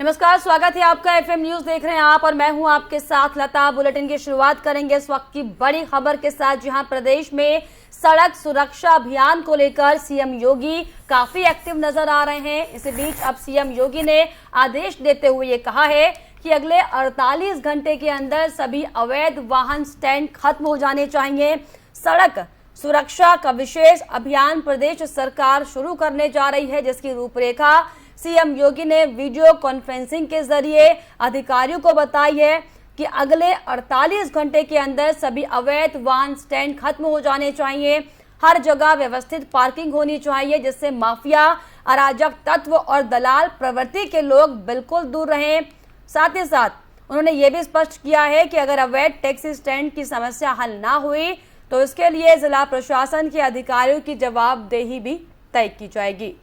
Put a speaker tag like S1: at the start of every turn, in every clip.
S1: नमस्कार, स्वागत है आपका। एफएम न्यूज देख रहे हैं आप और मैं हूं आपके साथ लता। बुलेटिन की शुरुआत करेंगे इस वक्त की बड़ी खबर के साथ, जहां प्रदेश में सड़क सुरक्षा अभियान को लेकर सीएम योगी काफी एक्टिव नजर आ रहे हैं। इसी बीच अब सीएम योगी ने आदेश देते हुए ये कहा है कि अगले 48 घंटे के अंदर सभी अवैध वाहन स्टैंड खत्म हो जाने चाहिए। सड़क सुरक्षा का विशेष अभियान प्रदेश सरकार शुरू करने जा रही है, जिसकी रूपरेखा सीएम योगी ने वीडियो कॉन्फ्रेंसिंग के जरिए अधिकारियों को बताई है कि अगले 48 घंटे के अंदर सभी अवैध वाहन स्टैंड खत्म हो जाने चाहिए। हर जगह व्यवस्थित पार्किंग होनी चाहिए, जिससे माफिया, अराजक तत्व और दलाल प्रवृत्ति के लोग बिल्कुल दूर रहें। साथ ही साथ उन्होंने ये भी स्पष्ट किया है कि अगर अवैध टैक्सी स्टैंड की समस्या हल ना हुई तो इसके लिए जिला प्रशासन के अधिकारियों की जवाबदेही भी तय की जाएगी।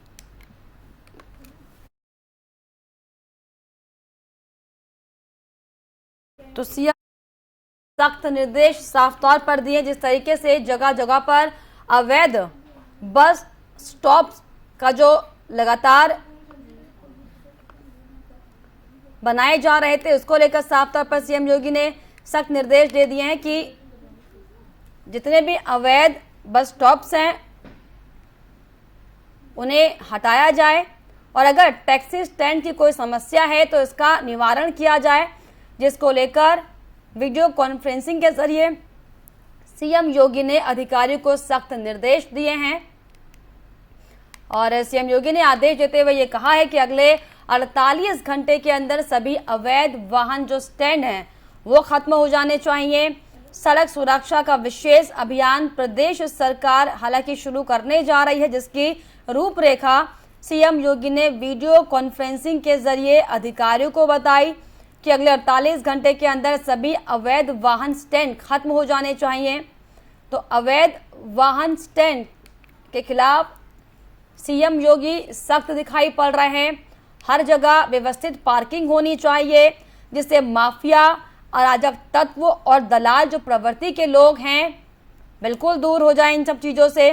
S1: तो सीएम सख्त निर्देश साफ तौर पर दिए। जिस तरीके से जगह जगह पर अवैध बस स्टॉप का जो लगातार बनाए जा रहे थे, उसको लेकर साफ तौर पर सीएम योगी ने सख्त निर्देश दे दिए हैं कि जितने भी अवैध बस स्टॉप्स हैं उन्हें हटाया जाए और अगर टैक्सी स्टैंड की कोई समस्या है तो इसका निवारण किया जाए, जिसको लेकर वीडियो कॉन्फ्रेंसिंग के जरिए सीएम योगी ने अधिकारियों को सख्त निर्देश दिए हैं। और सीएम योगी ने आदेश देते हुए ये कहा है कि अगले 48 घंटे के अंदर सभी अवैध वाहन जो स्टैंड हैं वो खत्म हो जाने चाहिए। सड़क सुरक्षा का विशेष अभियान प्रदेश सरकार हालांकि शुरू करने जा रही है, जिसकी रूपरेखा सीएम योगी ने वीडियो कॉन्फ्रेंसिंग के जरिए अधिकारियों को बताई कि अगले 48 घंटे के अंदर सभी अवैध वाहन स्टैंड खत्म हो जाने चाहिए। तो अवैध वाहन स्टैंड के खिलाफ सीएम योगी सख्त दिखाई पड़ रहे हैं। हर जगह व्यवस्थित पार्किंग होनी चाहिए, जिससे माफिया, अराजक तत्व और दलाल जो प्रवृत्ति के लोग हैं बिल्कुल दूर हो जाए इन सब चीज़ों से।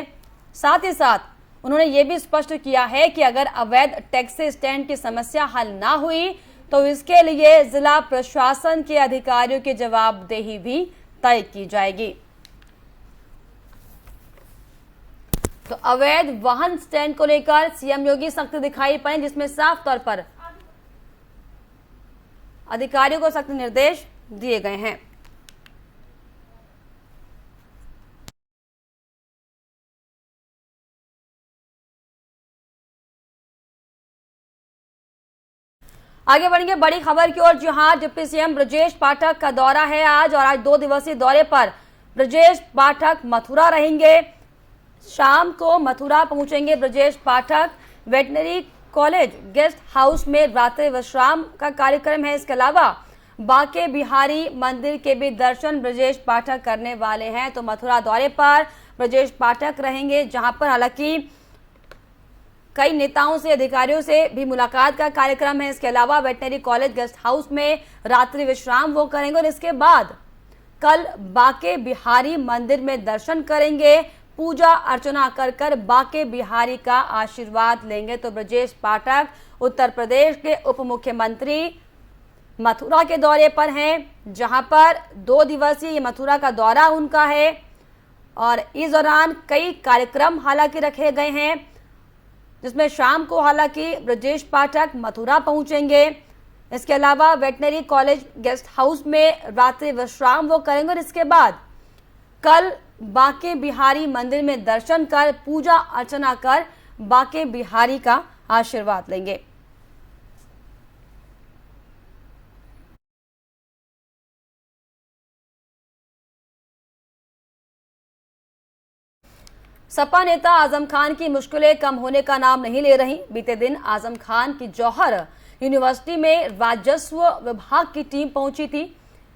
S1: साथ ही साथ उन्होंने ये भी स्पष्ट किया है कि अगर अवैध टैक्सी स्टैंड की समस्या हल ना हुई तो इसके लिए जिला प्रशासन के अधिकारियों की जवाबदेही भी तय की जाएगी। तो अवैध वाहन स्टैंड को लेकर सीएम योगी सख्त दिखाई पड़े, जिसमें साफ तौर पर अधिकारियों को सख्त निर्देश दिए गए हैं। आगे बढ़ेंगे बड़ी खबर की ओर, जहां डिप्टी सीएम ब्रजेश पाठक का दौरा है आज, और आज 2 दिवसीय दौरे पर ब्रजेश पाठक मथुरा रहेंगे। शाम को मथुरा पहुंचेंगे Brajesh Pathak. Veterinary college guest house में रात्रि विश्राम का कार्यक्रम है। इसके अलावा बांके बिहारी मंदिर के भी दर्शन ब्रजेश पाठक करने वाले हैं। तो मथुरा दौरे पर ब्रजेश पाठक रहेंगे, जहां पर हालांकि कई नेताओं से, अधिकारियों से भी मुलाकात का कार्यक्रम है। इसके अलावा वेटनरी कॉलेज गेस्ट हाउस में रात्रि विश्राम वो करेंगे और इसके बाद कल बांके बिहारी मंदिर में दर्शन करेंगे, पूजा अर्चना कर बांके बिहारी का आशीर्वाद लेंगे। तो ब्रजेश पाठक उत्तर प्रदेश के उप मुख्यमंत्री मथुरा के दौरे पर हैं, जहां पर 2 दिवसीय मथुरा का दौरा उनका है और इस दौरान कई कार्यक्रम हालांकि रखे गए हैं, जिसमें शाम को हालांकि ब्रजेश पाठक मथुरा पहुंचेंगे। इसके अलावा वेटनरी कॉलेज गेस्ट हाउस में रात्रि विश्राम वो करेंगे और इसके बाद कल बांके बिहारी मंदिर में दर्शन कर, पूजा अर्चना कर बांके बिहारी का आशीर्वाद लेंगे। सपा नेता आजम खान की मुश्किलें कम होने का नाम नहीं ले रही। बीते दिन आजम खान की जौहर यूनिवर्सिटी में राजस्व विभाग की टीम पहुंची थी।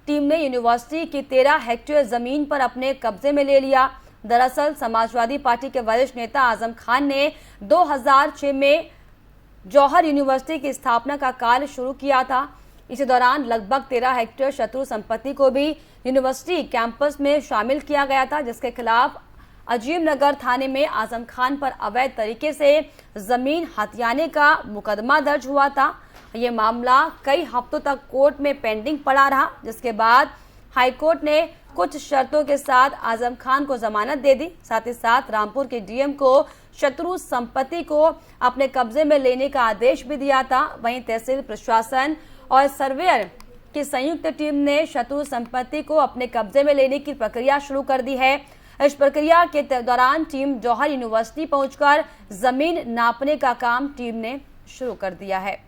S1: टीम ने यूनिवर्सिटी की 13 हेक्टेयर जमीन पर अपने कब्जे में ले लिया। दरअसल समाजवादी पार्टी के वरिष्ठ नेता आजम खान ने 2006 में जौहर यूनिवर्सिटी की स्थापना का कार्य शुरू किया था। इसी दौरान लगभग 13 हेक्टेयर शत्रु संपत्ति को भी यूनिवर्सिटी कैंपस में शामिल किया गया था, जिसके खिलाफ अजीम नगर थाने में आजम खान पर अवैध तरीके से जमीन हथियाने का मुकदमा दर्ज हुआ था। ये मामला कई हफ्तों तक कोर्ट में पेंडिंग पड़ा रहा, जिसके बाद हाईकोर्ट ने कुछ शर्तों के साथ आजम खान को जमानत दे दी। साथ ही साथ रामपुर के डीएम को शत्रु संपत्ति को अपने कब्जे में लेने का आदेश भी दिया था। वहीं तहसील प्रशासन और सर्वेयर की संयुक्त टीम ने शत्रु संपत्ति को अपने कब्जे में लेने की प्रक्रिया शुरू कर दी है। इस प्रक्रिया के दौरान टीम जौहर यूनिवर्सिटी पहुंचकर जमीन नापने का काम टीम ने शुरू कर दिया है।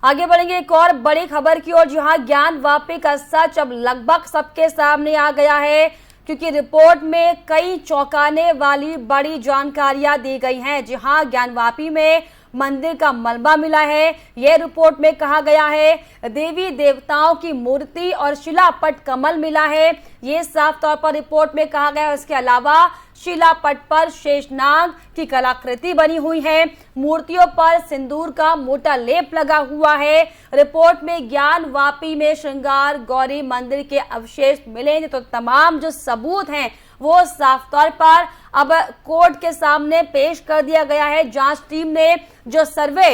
S1: आगे बढ़ेंगे एक और बड़ी खबर की ओर, जहां ज्ञानवापी का सच अब लगभग सबके सामने आ गया है, क्योंकि रिपोर्ट में कई चौंकाने वाली बड़ी जानकारियां दी गई हैं। जहां ज्ञानवापी में मंदिर का मलबा मिला है। यह रिपोर्ट में कहा गया है देवी देवताओं की मूर्ति और शिलापट कमल मिला है। ये साफ तौर पर रिपोर्ट में कहा गया है। इसके अलावा शिलापट पर शेषनाग की कलाकृति बनी हुई है। मूर्तियों पर सिंदूर का मोटा लेप लगा हुआ है। रिपोर्ट में ज्ञानवापी में श्रृंगार गौरी मंदिर के अवशेष मिले, तो तमाम जो सबूत हैं वो साफ तौर पर अब कोर्ट के सामने पेश कर दिया गया है। जांच टीम ने जो सर्वे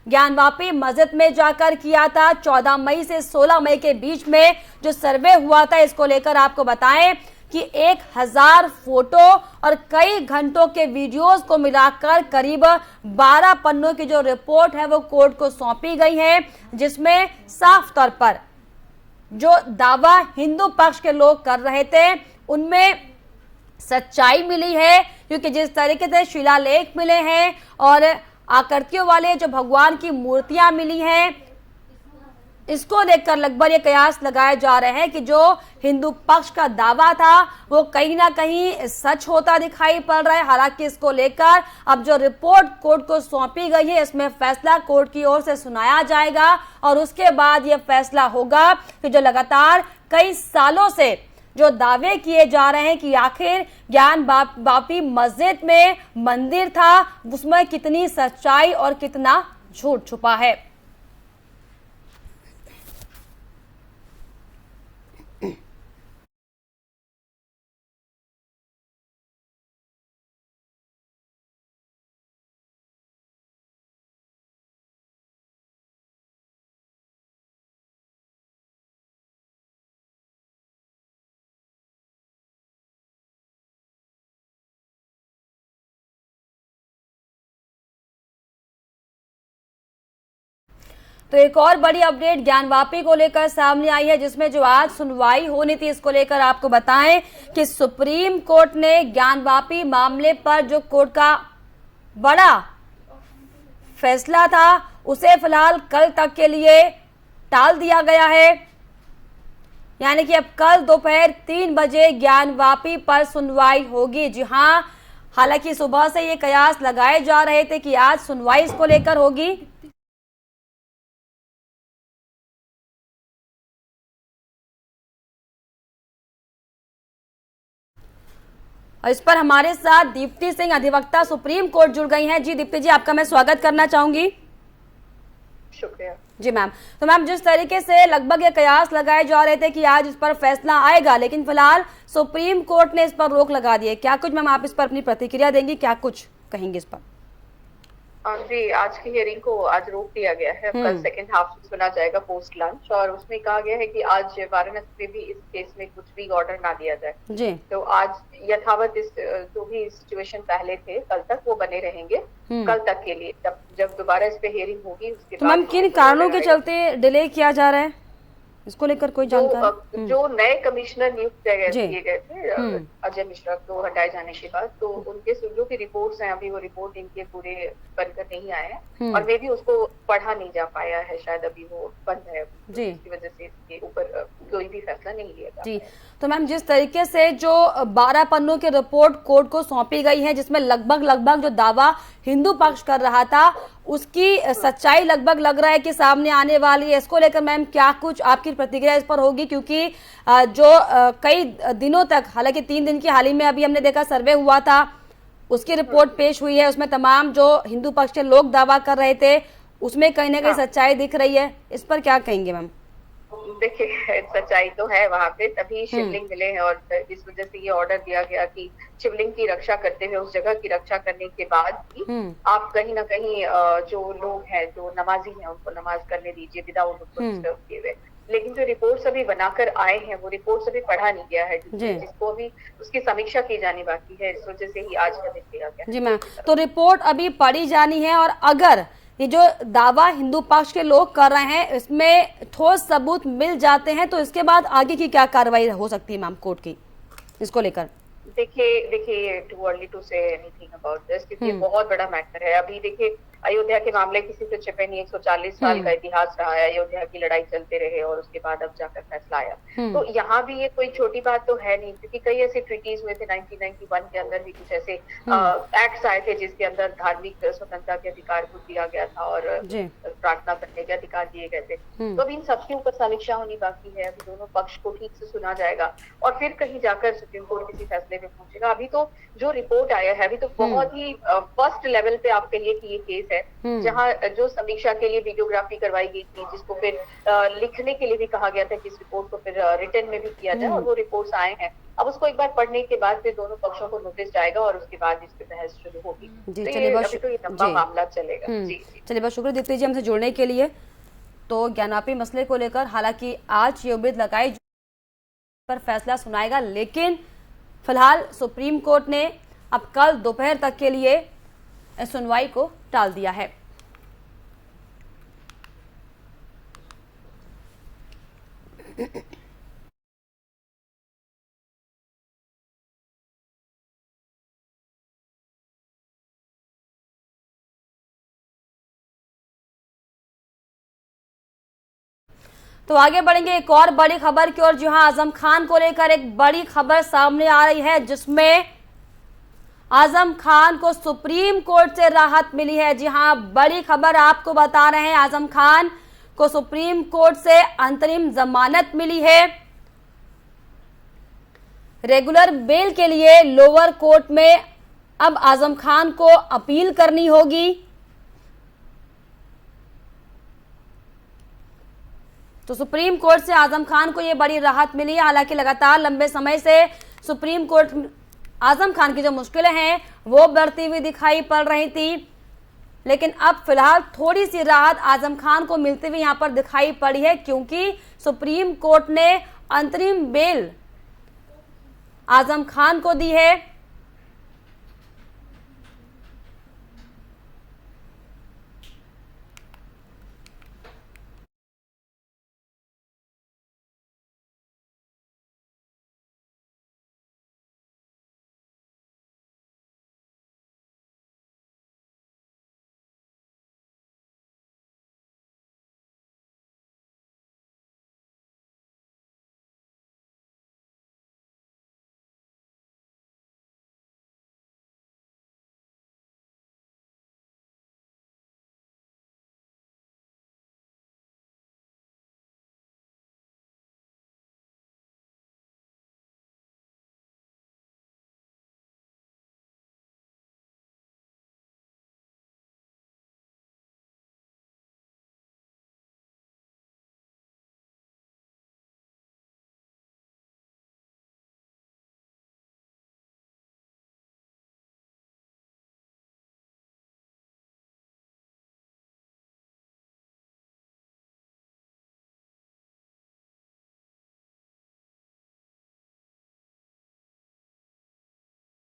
S1: ज्ञानवापी मस्जिद में जाकर किया था 14 मई से 16 मई के बीच में जो सर्वे हुआ था, इसको लेकर आपको बताएं कि 1000 फोटो और कई घंटों के वीडियोस को मिलाकर करीब 12 पन्नों की जो रिपोर्ट है वो कोर्ट को सौंपी गई है, जिसमें साफ तौर पर जो दावा हिंदू पक्ष के लोग कर रहे थे उनमें सच्चाई मिली है। क्योंकि जिस तरीके से शिलालेख मिले हैं और आकृतियों वाले जो भगवान की मूर्तियां मिली हैं, इसको देखकर लगभग ये कयास लगाए जा रहे हैं कि जो हिंदू पक्ष का दावा था वो कहीं ना कहीं सच होता दिखाई पड़ रहा है। हालांकि इसको लेकर अब जो रिपोर्ट कोर्ट को सौंपी गई है, इसमें फैसला कोर्ट की ओर से सुनाया जाएगा और उसके बाद ये फैसला होगा कि जो लगातार कई सालों से जो दावे किए जा रहे हैं कि आखिर ज्ञानवापी मस्जिद में मंदिर था, उसमें कितनी सच्चाई और कितना झूठ छुपा है। तो एक और बड़ी अपडेट ज्ञानवापी को लेकर सामने आई है, जिसमें जो आज सुनवाई होनी थी, इसको लेकर आपको बताएं कि सुप्रीम कोर्ट ने ज्ञानवापी मामले पर जो कोर्ट का बड़ा फैसला था उसे फिलहाल कल तक के लिए टाल दिया गया है। यानी कि अब कल दोपहर 3 बजे ज्ञानवापी पर सुनवाई होगी। जी हां, हालांकि सुबह से ये कयास लगाए जा रहे थे कि आज सुनवाई इसको लेकर होगी। और इस पर हमारे साथ दीप्ति सिंह, अधिवक्ता सुप्रीम कोर्ट, जुड़ गई हैं। जी दीप्ति जी, आपका मैं स्वागत करना चाहूंगी।
S2: शुक्रिया
S1: जी मैम। तो मैम, जिस तरीके से लगभग ये कयास लगाए जा रहे थे कि आज इस पर फैसला आएगा, लेकिन फिलहाल सुप्रीम कोर्ट ने इस पर रोक लगा दी है। क्या कुछ मैम आप इस पर अपनी प्रतिक्रिया देंगी, क्या कुछ कहेंगे इस पर?
S2: जी, आज की हियरिंग को आज रोक दिया गया है। कल सेकंड हाफ सुना जाएगा पोस्ट लंच, और उसमें कहा गया है कि आज वाराणसी में भी इस केस में कुछ भी ऑर्डर ना दिया जाए जी। तो आज यथावत इस जो भी सिचुएशन पहले थे कल तक वो बने रहेंगे। कल तक के लिए जब दोबारा इस पे हियरिंग होगी उसके बाद। मैम,
S1: किन कारणों के चलते डिले किया जा रहा है, इसको लेकर कोई जानकारी?
S2: जो नए कमिश्नर नियुक्त किए गए थे अजय मिश्रा को हटाए जाने के बाद, तो उनके जो की रिपोर्ट्स हैं अभी वो रिपोर्ट इनके पूरे बनकर नहीं आए हैं और मे भी उसको पढ़ा नहीं जा पाया है, शायद अभी वो बंद है जी, इसकी वजह से इसके ऊपर कोई भी फैसला नहीं लिया जा जी।
S1: तो मैम, जिस तरीके से जो 12 पन्नों की रिपोर्ट कोर्ट को सौंपी गई है, जिसमें लगभग जो दावा हिंदू पक्ष कर रहा था उसकी सच्चाई लगभग लग रहा है कि सामने आने वाली है। इसको लेकर मैम क्या कुछ आपकी प्रतिक्रिया इस पर होगी? क्योंकि जो कई दिनों तक, हालांकि 3 दिन की हाल ही में अभी हमने देखा सर्वे हुआ था, उसकी रिपोर्ट पेश हुई है, उसमें तमाम जो हिंदू पक्ष के लोग दावा कर रहे थे उसमें कहीं ना कहीं सच्चाई दिख रही है। इस पर क्या कहेंगे मैम?
S2: देखिए सच्चाई तो है वहाँ पे, तभी शिवलिंग मिले हैं और इस वजह से ये ऑर्डर दिया गया कि शिवलिंग की रक्षा करते हुए, उस जगह की रक्षा करने के बाद भी आप कहीं ना कहीं जो लोग हैं, जो नमाजी हैं, उनको नमाज करने दीजिए विदाउट उनको डिस्टर्ब किए हुए। लेकिन जो रिपोर्ट्स अभी बनाकर आए हैं, वो रिपोर्ट्स अभी पढ़ा नहीं गया है, जिसको अभी उसकी समीक्षा की जानी बाकी है। इस वजह से ही आज का दिन दिया गया।
S1: जी मैम, तो रिपोर्ट अभी पढ़ी जानी है, और अगर ये जो दावा हिंदू पक्ष के लोग कर रहे हैं इसमें ठोस सबूत मिल जाते हैं तो इसके बाद आगे की क्या कार्रवाई हो सकती है मैम कोर्ट की इसको लेकर?
S2: देखिए too early to say anything about this, क्योंकि बहुत बड़ा मैटर है। अभी देखिए अयोध्या के मामले किसी से छिपे नहीं, 140 साल का इतिहास रहा है, अयोध्या की लड़ाई चलते रहे और उसके बाद अब जाकर फैसला आया। तो यहाँ भी ये कोई छोटी बात तो है नहीं, क्योंकि कई ऐसे ट्रीटीज हुए थे 1991 के अंदर भी, कुछ ऐसे एक्ट्स आए थे जिसके अंदर धार्मिक स्वतंत्रता के अधिकार को दिया गया था और प्रार्थना करने के अधिकार दिए गए थे। तो अभी इन सबके ऊपर समीक्षा होनी बाकी है। अभी दोनों पक्ष को ठीक से सुना जाएगा और फिर कहीं जाकर सुप्रीम कोर्ट किसी फैसले में पहुंचेगा। अभी तो जो रिपोर्ट आया है, अभी तो बहुत ही फर्स्ट लेवल पे आप कहिए कि ये केस है, जहाँ जो समीक्षा के लिए वीडियोग्राफी करवाई गई थी, जिसको फिर लिखने के लिए भी कहा गया था कि इस रिपोर्ट को फिर रिटन में भी किया जाए, और वो रिपोर्ट्स आए हैं। अब उसको एक बार पढ़ने के बाद फिर दोनों पक्षों को नोटिस जाएगा और उसके बाद इस पे बहस शुरू होगी।
S1: जी चलिए,
S2: अभी तो ये लंबा मामला चलेगा। जी
S1: चलिए, बहुत शुक्रिया दीप्ति जी हमसे जुड़ने के लिए। तो ज्ञानापी मसले को लेकर हालांकि आज ये उम्मीद लगाई पर फैसला सुनाएगा, लेकिन फिलहाल सुप्रीम कोर्ट ने अब कल दोपहर तक के लिए इस सुनवाई को टाल दिया है। तो आगे बढ़ेंगे एक और बड़ी खबर की ओर, जहां आजम खान को लेकर एक बड़ी खबर सामने आ रही है, जिसमें आजम खान को सुप्रीम कोर्ट से राहत मिली है। जी हां, बड़ी खबर आपको बता रहे हैं, आजम खान को सुप्रीम कोर्ट से अंतरिम जमानत मिली है। रेगुलर बेल के लिए लोअर कोर्ट में अब आजम खान को अपील करनी होगी। तो सुप्रीम कोर्ट से आजम खान को यह बड़ी राहत मिली है। हालांकि लगातार लंबे समय से सुप्रीम कोर्ट आजम खान की जो मुश्किलें हैं वो बढ़ती हुई दिखाई पड़ रही थी, लेकिन अब फिलहाल थोड़ी सी राहत आजम खान को मिलती हुई यहां पर दिखाई पड़ी है, क्योंकि सुप्रीम कोर्ट ने अंतरिम बेल आजम खान को दी है।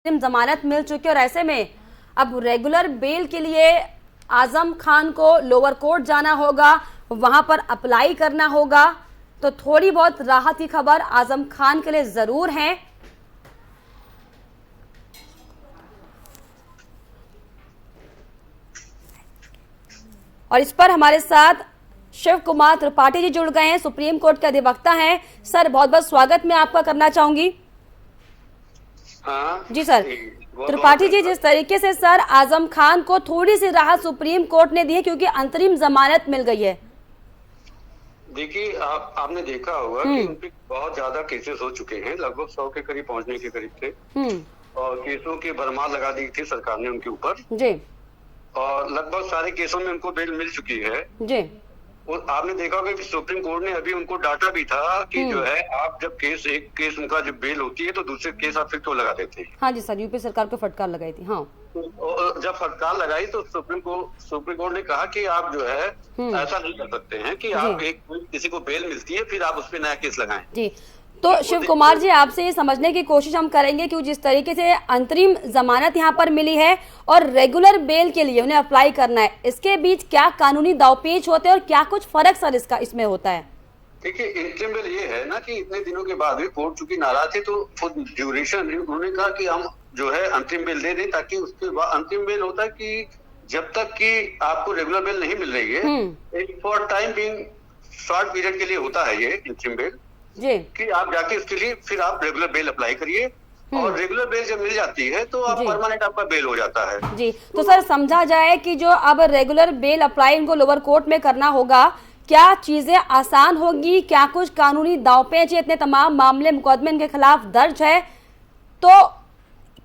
S1: जमानत मिल चुकी है और ऐसे में अब रेगुलर बेल के लिए आजम खान को लोअर कोर्ट जाना होगा, वहां पर अप्लाई करना होगा। तो थोड़ी बहुत राहत की खबर आजम खान के लिए जरूर है। और इस पर हमारे साथ शिव कुमार त्रिपाठी जी जुड़ गए हैं, सुप्रीम कोर्ट के अधिवक्ता हैं। सर बहुत बहुत स्वागत मैं आपका करना चाहूंगी।
S3: हाँ,
S1: जी सर, त्रिपाठी जी, जिस तरीके से सर आजम खान को थोड़ी सी राहत सुप्रीम कोर्ट ने दी है क्योंकि अंतरिम जमानत मिल गई है।
S3: देखिए आपने देखा होगा कि उन पे बहुत ज्यादा केसेस हो चुके हैं, लगभग 100 के करीब पहुंचने के करीब थे, और केसों की भरमार लगा दी थी सरकार ने उनके ऊपर जी, और लगभग सारे केसों में उनको बेल मिल चुकी है जी। आपने देखा होगा कि सुप्रीम कोर्ट ने अभी उनको डांटा भी था कि जो है आप जब एक केस उनका जब बेल होती है तो दूसरे केस आप फिर क्यों लगा देते हैं।
S1: हाँ जी सर, यूपी सरकार को फटकार लगाई थी। हाँ,
S3: तो जब फटकार लगाई तो सुप्रीम कोर्ट ने कहा कि आप जो है ऐसा नहीं कर सकते हैं कि आप किसी को बेल मिलती है फिर आप उस पर नया केस लगाएं।
S1: जी, तो शिव कुमार जी, आपसे ये समझने की कोशिश हम करेंगे कि जिस तरीके से अंतरिम जमानत यहाँ पर मिली है और रेगुलर बेल के लिए उन्हें अप्लाई करना है, इसके बीच क्या कानूनी दावपेच होते हैं और क्या कुछ फर्क सर इसमें होता है?
S3: देखिए, इंटरिम बेल ये है ना कि इतने दिनों के बाद भी कोर्ट चूंकि नाराज थे तो खुद ड्यूरेशन उन्होंने कहा कि हम जो है अंतरिम बेल दे दें, ताकि उसके बाद अंतरिम बेल होता है कि जब तक कि आपको रेगुलर बेल नहीं मिल रही है, for time being short period के लिए होता है ये इंटरिम बेल
S1: जी,
S3: कि आप जाके उसके लिए फिर आप रेगुलर बेल अप्लाई करिए और रेगुलर बेल जब मिल जाती है तो आप परमानेंट आपका बेल हो जाता है।
S1: जी, तो सर समझा जाए कि जो अब रेगुलर बेल अप्लाई इनको लोअर कोर्ट में करना होगा, क्या चीजें आसान होगी? क्या कुछ कानूनी दांवपेच, इतने तमाम मामले मुकदमे इनके खिलाफ दर्ज है, तो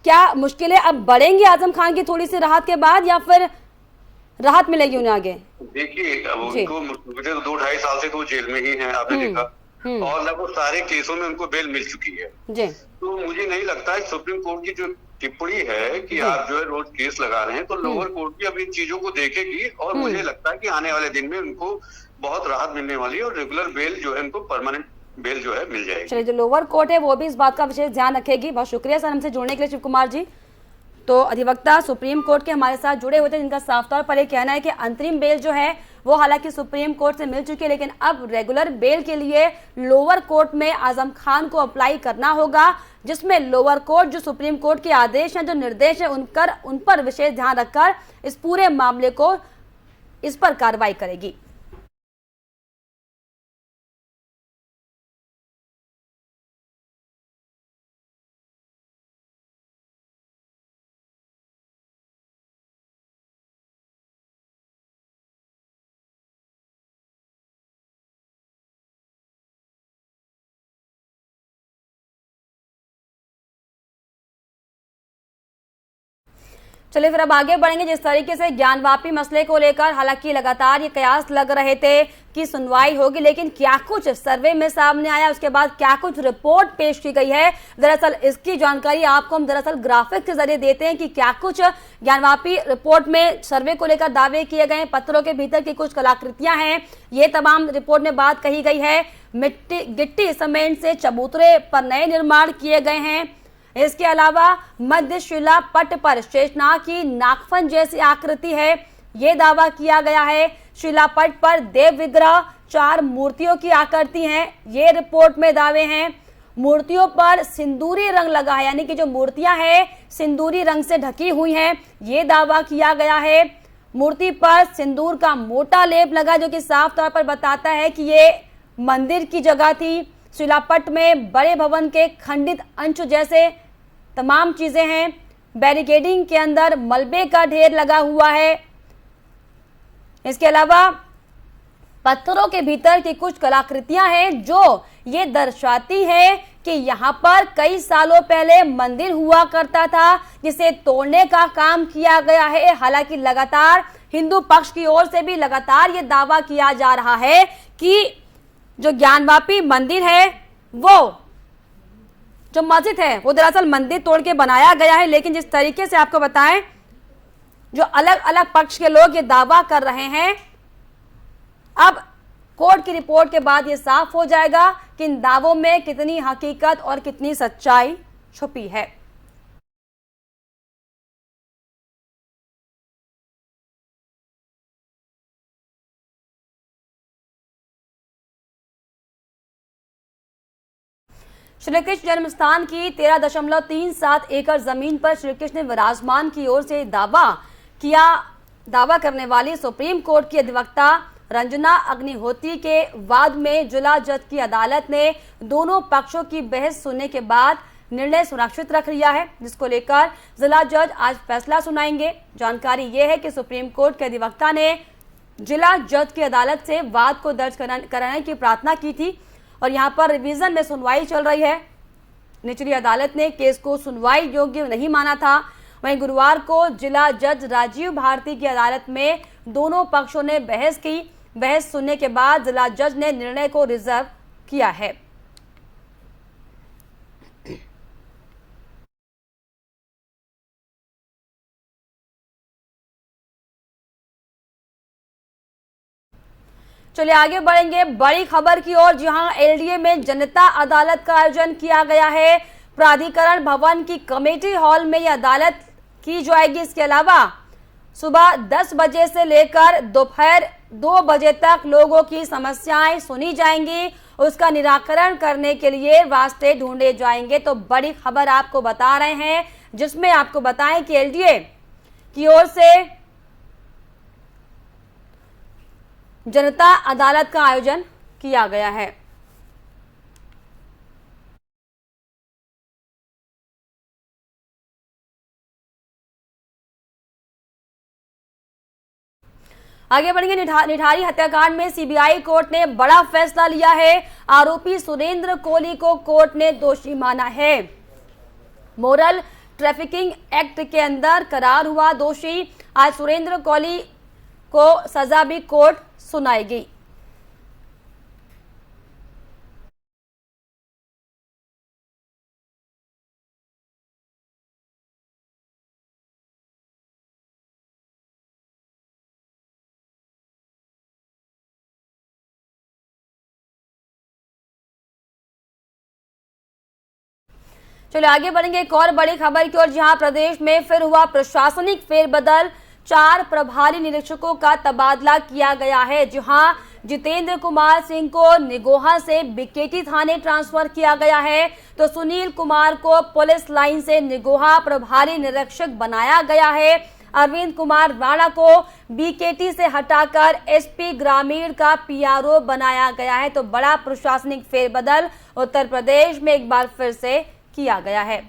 S1: क्या मुश्किलें अब बढ़ेंगी आजम खान की थोड़ी सी राहत के बाद, या फिर राहत मिलेगी उन्हें आगे?
S3: देखिए, अब उनको मुझे 2-2.5 साल से तो जेल में ही है, आपने देखा, और लगभग सारे केसों में उनको बेल मिल चुकी है
S1: जी।
S3: तो मुझे नहीं लगता है सुप्रीम कोर्ट की जो टिप्पणी है कि आप जो है रोज केस लगा रहे हैं तो लोअर कोर्ट भी अब इन चीजों को देखेगी और मुझे लगता है कि आने वाले दिन में उनको बहुत राहत मिलने वाली है और रेगुलर बेल जो है उनको परमानेंट बेल जो है मिल जाएगी।
S1: चलिए, जो लोअर कोर्ट है वो भी इस बात का विशेष ध्यान रखेगी। बहुत शुक्रिया सर हमसे जुड़ने के लिए शिव कुमार जी। तो अधिवक्ता सुप्रीम कोर्ट के हमारे साथ जुड़े हुए थे, जिनका साफ तौर पर यह कहना है कि अंतरिम बेल जो है वो हालांकि सुप्रीम कोर्ट से मिल चुकी है, लेकिन अब रेगुलर बेल के लिए लोअर कोर्ट में आजम खान को अप्लाई करना होगा, जिसमें लोअर कोर्ट जो सुप्रीम कोर्ट के आदेश हैं, जो निर्देश हैं, उन पर विशेष ध्यान रखकर इस पूरे मामले को इस पर कार्रवाई करेगी। चलिए फिर अब आगे बढ़ेंगे। जिस तरीके से ज्ञानवापी मसले को लेकर हालांकि लगातार ये कयास लग रहे थे कि सुनवाई होगी, लेकिन क्या कुछ सर्वे में सामने आया, उसके बाद क्या कुछ रिपोर्ट पेश की गई है, दरअसल इसकी जानकारी आपको हम दरअसल ग्राफिक के जरिए देते हैं कि क्या कुछ ज्ञानवापी रिपोर्ट में सर्वे को लेकर दावे किए गए, पत्थरों के भीतर की कुछ कलाकृतियां हैं, ये तमाम रिपोर्ट में बात कही गई है। गिट्टी सीमेंट से चबूतरे पर नए निर्माण किए गए हैं। इसके अलावा मध्य शिला पट पर शेषनाग की नागफन जैसी आकृति है, ये दावा किया गया है। शिला पट पर देव विग्रह 4 मूर्तियों की आकृति है, ये रिपोर्ट में दावे हैं। मूर्तियों पर सिंदूरी रंग लगा है, यानी कि जो मूर्तियां हैं सिंदूरी रंग से ढकी हुई हैं, ये दावा किया गया है। मूर्ति पर सिंदूर का मोटा लेप लगा, जो कि साफ तौर पर बताता है कि ये मंदिर की जगह थी। शिलापट में बड़े भवन के खंडित अंश जैसे तमाम चीजें हैं। बैरिकेडिंग के अंदर मलबे का ढेर लगा हुआ है। इसके अलावा पत्थरों के भीतर की कुछ कलाकृतियां हैं जो ये दर्शाती है कि यहाँ पर कई सालों पहले मंदिर हुआ करता था, जिसे तोड़ने का काम किया गया है। हालांकि लगातार हिंदू पक्ष की ओर से भी लगातार ये दावा किया जा रहा है कि जो ज्ञानवापी मंदिर है, वो जो मस्जिद है, वो दरअसल मंदिर तोड़ के बनाया गया है। लेकिन जिस तरीके से आपको बताएं, जो अलग अलग पक्ष के लोग ये दावा कर रहे हैं, अब कोर्ट की रिपोर्ट के बाद ये साफ हो जाएगा कि इन दावों में कितनी हकीकत और कितनी सच्चाई छुपी है। श्री कृष्ण जन्म स्थान की 13.37 एकड़ जमीन पर श्री कृष्ण विराजमान की ओर से दावा करने वाली सुप्रीम कोर्ट की अधिवक्ता रंजना अग्निहोत्री के वाद में जिला जज की अदालत ने दोनों पक्षों की बहस सुनने के बाद निर्णय सुरक्षित रख लिया है, जिसको लेकर जिला जज आज फैसला सुनाएंगे। जानकारी ये है कि सुप्रीम कोर्ट के अधिवक्ता ने जिला जज की अदालत से वाद को दर्ज कराने की प्रार्थना की थी और यहाँ पर रिवीजन में सुनवाई चल रही है। निचली अदालत ने केस को सुनवाई योग्य नहीं माना था। वहीं गुरुवार को जिला जज राजीव भारती की अदालत में दोनों पक्षों ने बहस की। बहस सुनने के बाद जिला जज ने निर्णय को रिजर्व किया है। चलिए आगे बढ़ेंगे बड़ी खबर की ओर, जहां एलडीए में जनता अदालत का आयोजन किया गया है। प्राधिकरण भवन की कमेटी हॉल में यह अदालत की जाएगी। इसके अलावा सुबह 10 बजे से लेकर दोपहर 2 बजे तक लोगों की समस्याएं सुनी जाएंगी, उसका निराकरण करने के लिए रास्ते ढूंढे जाएंगे। तो बड़ी खबर आपको बता रहे हैं, जिसमें आपको बताएं कि एलडीए की ओर से जनता अदालत का आयोजन किया गया है। आगे बढ़ेंगे निठारी हत्याकांड में सीबीआई कोर्ट ने बड़ा फैसला लिया है। आरोपी सुरेंद्र कोली को कोर्ट ने दोषी माना है। मोरल ट्रैफिकिंग एक्ट के अंदर करार हुआ दोषी। आज सुरेंद्र कोली को सजा भी कोर्ट सुनाएगी। चलिए आगे बढ़ेंगे एक और बड़ी खबर की ओर, जहां प्रदेश में फिर हुआ प्रशासनिक फेरबदल। 4 प्रभारी निरीक्षकों का तबादला किया गया है। जहां जितेंद्र कुमार सिंह को निगोहा से बीकेटी थाने ट्रांसफर किया गया है, तो सुनील कुमार को पुलिस लाइन से निगोहा प्रभारी निरीक्षक बनाया गया है। अरविंद कुमार राणा को बीकेटी से हटाकर एसपी ग्रामीण का पीआरओ बनाया गया है। तो बड़ा प्रशासनिक फेरबदल उत्तर प्रदेश में एक बार फिर से किया गया है।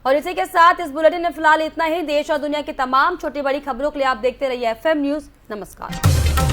S1: और इसी के साथ इस बुलेटिन में फिलहाल इतना ही। देश और दुनिया की तमाम छोटी बड़ी खबरों के लिए आप देखते रहिए एफएम न्यूज। नमस्कार।